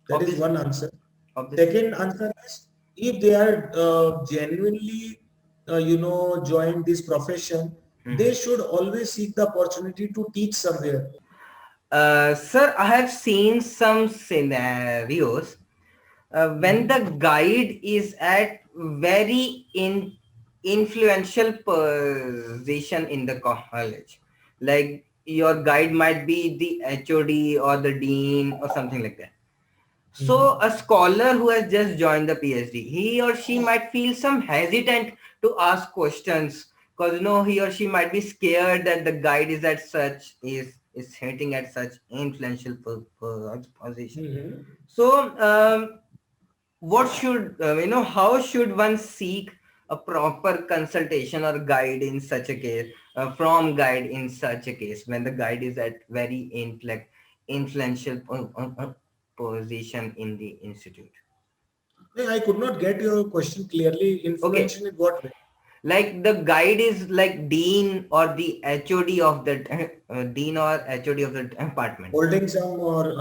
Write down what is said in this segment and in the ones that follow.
That is Obviously, one answer. obviously. Second answer is if they are genuinely, join this profession, they Mhm. should always seek the opportunity to teach somewhere. Sir, I have seen some scenarios when the Mhm. guide is at very influential position in the college. Like your guide might be the HOD or the dean or something like that. So a Mhm. scholar who has just joined the PhD, he or she might feel some hesitant to ask questions because he or she might be scared that the guide is at such is hitting at such influential position. Mhm. So what should how should one seek a proper consultation or guide in such a case, from guide in such a case when the guide is at very influential position in the institute? I could not get your question clearly. Okay, Influential in what way? like the guide is like dean or the HOD of the dean or HOD of the department. Holding some or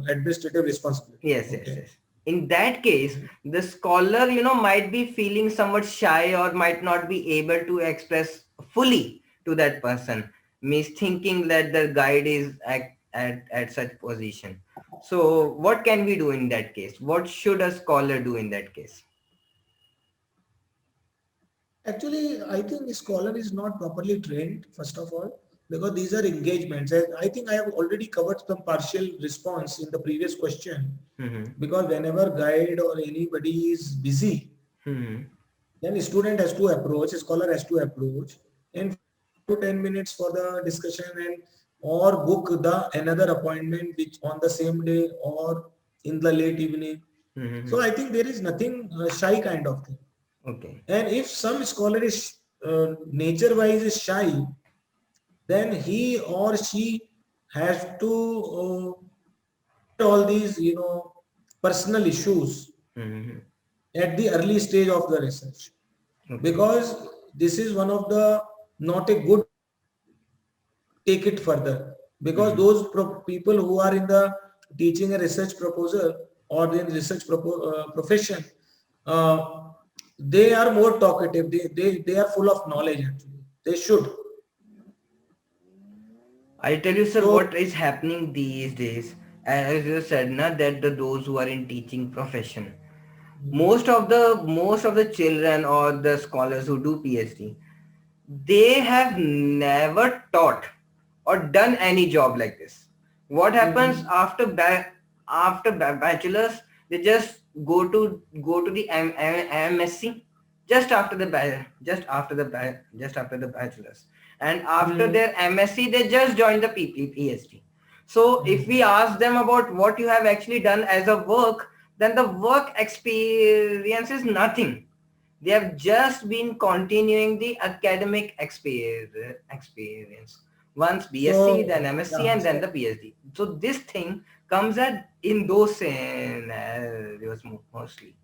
administrative responsibility. Yes, yes, Okay. yes. In that case, Mhm. the scholar, might be feeling somewhat shy or might not be able to express fully to that person, means thinking that the guide is at such position. So, what can we do in that case? What should a scholar do in that case? Actually, I think a scholar is not properly trained, first of all, because these are engagements. And I think I have already covered some partial response in the previous question. Mm-hmm. Because whenever guide or anybody is busy, Mm-hmm. then a student has to approach, a scholar has to approach, and 5 to 10 minutes for the discussion and or book the another appointment which on the same day or in the late evening. Mm-hmm. So I think there is nothing shy kind of thing. Okay. And if some scholar is nature-wise is shy, then he or she has to all these, personal issues Mm-hmm. at the early stage of the research, Okay. because this is one of the not a good take it further, because Mm-hmm. those people who are in the teaching a research proposal or in research profession, uh, they are more talkative, they are full of knowledge actually, they should. I tell you, sir, So what is happening these days, as you said, na, that those who are in teaching profession, most of the children or the scholars who do PhD, they have never taught or done any job like this. What happens mhm. after bachelor's? They just go to the MSc just after the bachelor's, and after Mhm. their MSc they just join the PhD. So if we Mhm. ask them about what you have actually done as a work, then the work experience is nothing. They have just been continuing the academic experience. Once BSc, then So MSc, yeah, and then the so PhD. So this thing comes at in those scenarios mostly.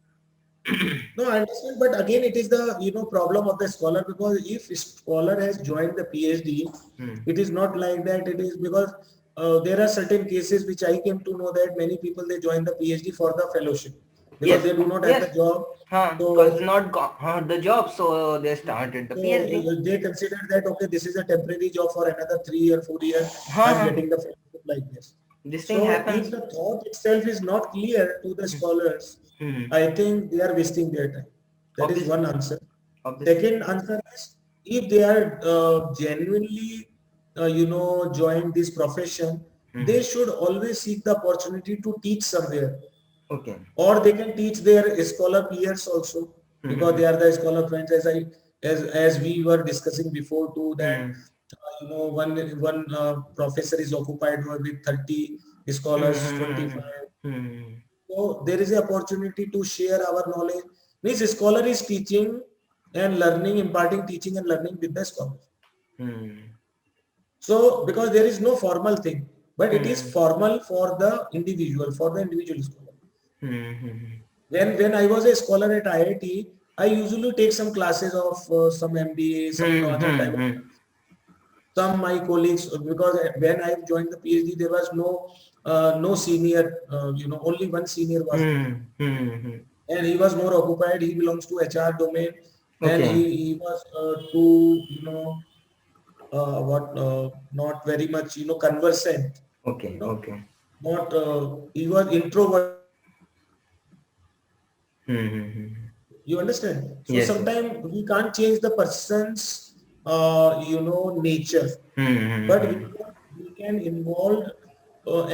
no, I understand, but again, it is the problem of the scholar, because if a scholar has joined the PhD, Hmm. it is not like that. It is because there are certain cases which I came to know that many people they join the PhD for the fellowship because Yes, they do not have yes. the job. Because So not got the job, so they started the so PhD. they consider that okay, this is a temporary job for another 3 or 4 years. I'm Huh. getting the fellowship like this. This thing So if happens. the thought itself is not clear to the scholars, Hmm. I think they are wasting their time. That is Obviously, one answer. obviously. Second answer is if they are genuinely, join this profession, Hmm. they should always seek the opportunity to teach somewhere, Okay. or they can teach their scholar peers also, because Hmm. they are the scholar friends. As we were discussing before too, that Hmm. one professor is occupied with 30 scholars, Hmm. 25. Hmm. So there is an opportunity to share our knowledge. Means a scholar is teaching and learning, imparting teaching and learning with the scholars. Hmm. So because there is no formal thing, but it is Hmm. formal for the individual scholar. Hmm. Hmm. When I was a scholar at IIT, I usually take some classes of some MBA, some Hmm. other Hmm. type of Hmm. classes. some my colleagues, because when I joined the PhD, there was no senior, only one senior was there, and he was more occupied. He belongs to HR domain, and Okay. he was too, not very much, conversant, Okay. you know, Okay. not, he was introvert. You understand? So Yes. Yes. sometimes we can't change the person's, nature, but we can involve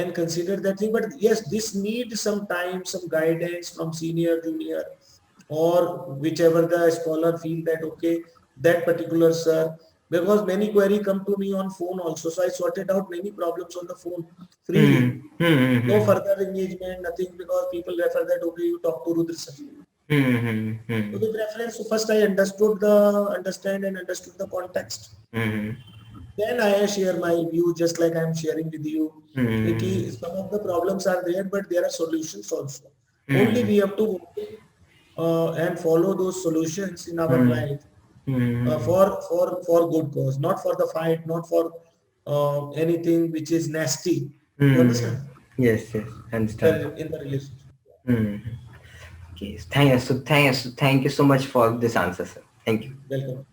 and consider that thing. But yes, this needs some time, some guidance from senior, junior, or whichever the scholar feel that okay, that particular sir, because many query come to me on phone also. So I sorted out many problems on the phone freely. No further engagement, nothing, because people refer that okay, you talk to Rudra sir. So with reference, so first I understand and understood the context. Then I share my view, just like I'm sharing with you. Some of the problems are there, but there are solutions also. Only we have to work and follow those solutions in our life for good cause, not for the fight, not for anything which is nasty. You understand? Yes. Yes. Understand. In the relationship. Okay. Thank you. So thank you so much for this answer, sir. Thank you. Welcome.